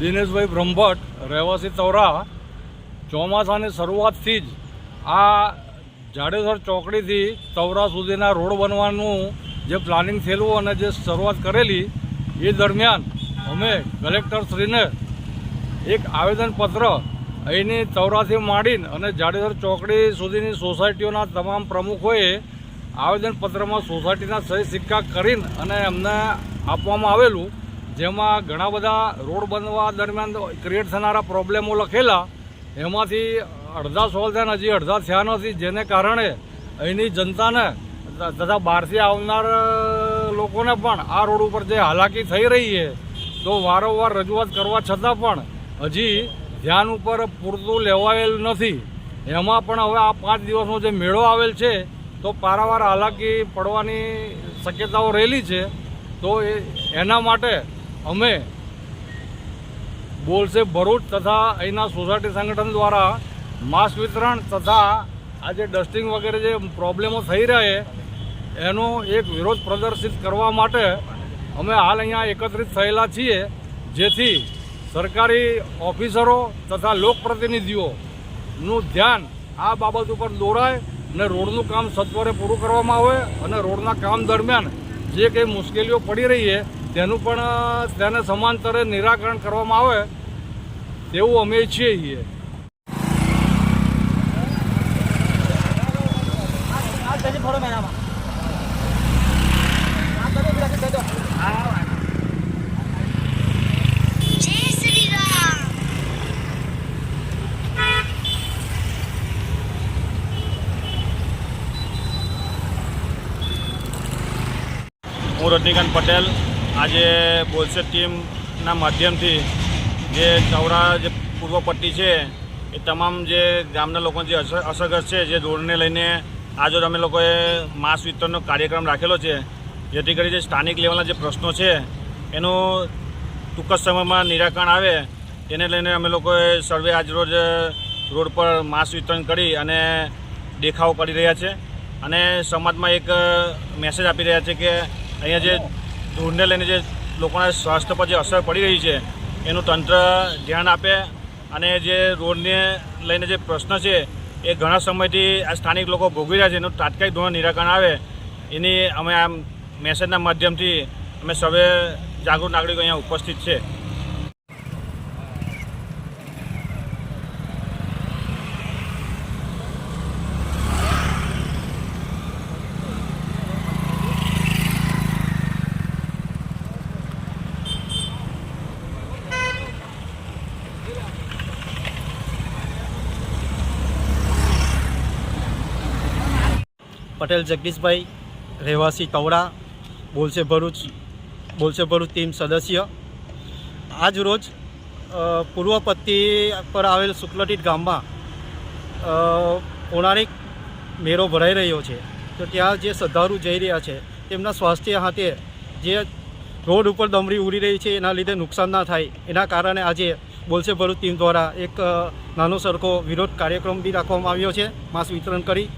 દિનેશભાઈ બ્રહ્મભટ્ટ, રહેવાસી તવરા. ચોમાસાની શરૂઆતથી જ આ જાડેસર ચોકડીથી તવરા સુધીના રોડ બનવાનું જે પ્લાનિંગ થયેલું અને જે શરૂઆત કરેલી એ દરમિયાન અમે કલેક્ટરશ્રીને એક આવેદનપત્ર અહીંની તવરાથી માંડીને અને જાડેસર ચોકડી સુધીની સોસાયટીઓના તમામ પ્રમુખોએ આવેદનપત્રમાં સોસાયટીના સહી સિક્કા કરીને અને એમને આપવામાં આવેલું, જેમાં ઘણા બધા રોડ બનવા દરમિયાન ક્રિએટ થનારા પ્રોબ્લેમો લખેલા. એમાંથી અડધા સોલ્વ થયા, હજી અડધા થયા નથી, જેને કારણે અહીંની જનતાને તથા બહારથી આવનાર લોકોને પણ આ રોડ ઉપર જે હાલાકી થઈ રહી છે, તો વારંવાર રજૂઆત કરવા છતાં પણ હજી ધ્યાન ઉપર પૂરતું લેવાયેલ નથી. એમાં પણ હવે આ 5 દિવસનો જે મેળો આવેલ છે તો પારાવાર હાલાકી પડવાની શક્યતાઓ રહેલી છે. તો એના માટે અમે બોલશે ભરૂચ તથા અહીંના સોસાયટી સંગઠન દ્વારા માસ્ક વિતરણ તથા આ જે ડસ્ટિંગ વગેરે જે પ્રોબ્લેમો થઈ રહ્યા છે એનો એક વિરોધ પ્રદર્શિત કરવા માટે અમે હાલ અહીંયા એકત્રિત થયેલા છીએ, જેથી સરકારી ઓફિસરો તથા લોકપ્રતિનિધિઓનું ધ્યાન આ બાબત ઉપર દોરાય અને રોડનું કામ સત્વરે પૂરું કરવામાં આવે અને રોડના કામ દરમિયાન જે કંઈ મુશ્કેલીઓ પડી રહી છે તેનું પણ તેને સમાંતરે નિરાકરણ કરવામાં આવે તેવું અમે ઈચ્છીએ છીએ. હું રજનીકાંત પટેલ આજે બોલસેટ ટીમના માધ્યમથી જે તવરા જે પૂર્વ પટ્ટી છે એ તમામ જે ગામના લોકો જે અસરગ્રસ્ત છે જે રોડને લઈને આજે અમે લોકોએ માસ્ક વિતરણનો કાર્યક્રમ રાખેલો છે, જેથી કરી જે સ્થાનિક લેવલના જે પ્રશ્નો છે એનું ટૂંક જ સમયમાં નિરાકરણ આવે તેને લઈને અમે લોકોએ સર્વે આજરોજ રોડ પર માસ્ક વિતરણ કરી અને દેખાવો કરી રહ્યા છે અને સમાજમાં એક મેસેજ આપી રહ્યા છે કે અહીંયા જે ધૂળને લઈને જે લોકોના સ્વાસ્થ્ય પર જે અસર પડી રહી છે એનું તંત્ર ધ્યાન આપે અને જે રોડને લઈને જે પ્રશ્ન છે એ ઘણા સમયથી આ સ્થાનિક લોકો ભોગવી રહ્યા છે એનું તાત્કાલિક ધોરણે નિરાકરણ આવે એની અમે આ મેસેજના માધ્યમથી અમે સર્વે જાગૃત નાગરિકો અહીંયા ઉપસ્થિત છે. પટેલ જગદીશભાઈ, રહેવાસી તવરા, બોલશે ભરૂચ ટીમ સદસ્ય. આજ રોજ પૂર્વ પટ્ટી પર આવેલ શુક્લતીર્થ ગામમાં પૌરાણિક મેળો ભરાઈ રહ્યો છે, તો ત્યાં જે શ્રદ્ધાળુ જઈ રહ્યા છે તેમના સ્વાસ્થ્ય હાથે જે રોડ ઉપર ડમરી ઉડી રહી છે એના લીધે નુકસાન ના થાય એના કારણે આજે બોલશે ભરૂચ ટીમ દ્વારા એક નાનો સરખો વિરોધ કાર્યક્રમ બી રાખવામાં આવ્યો છે માસ્ક વિતરણ કરી.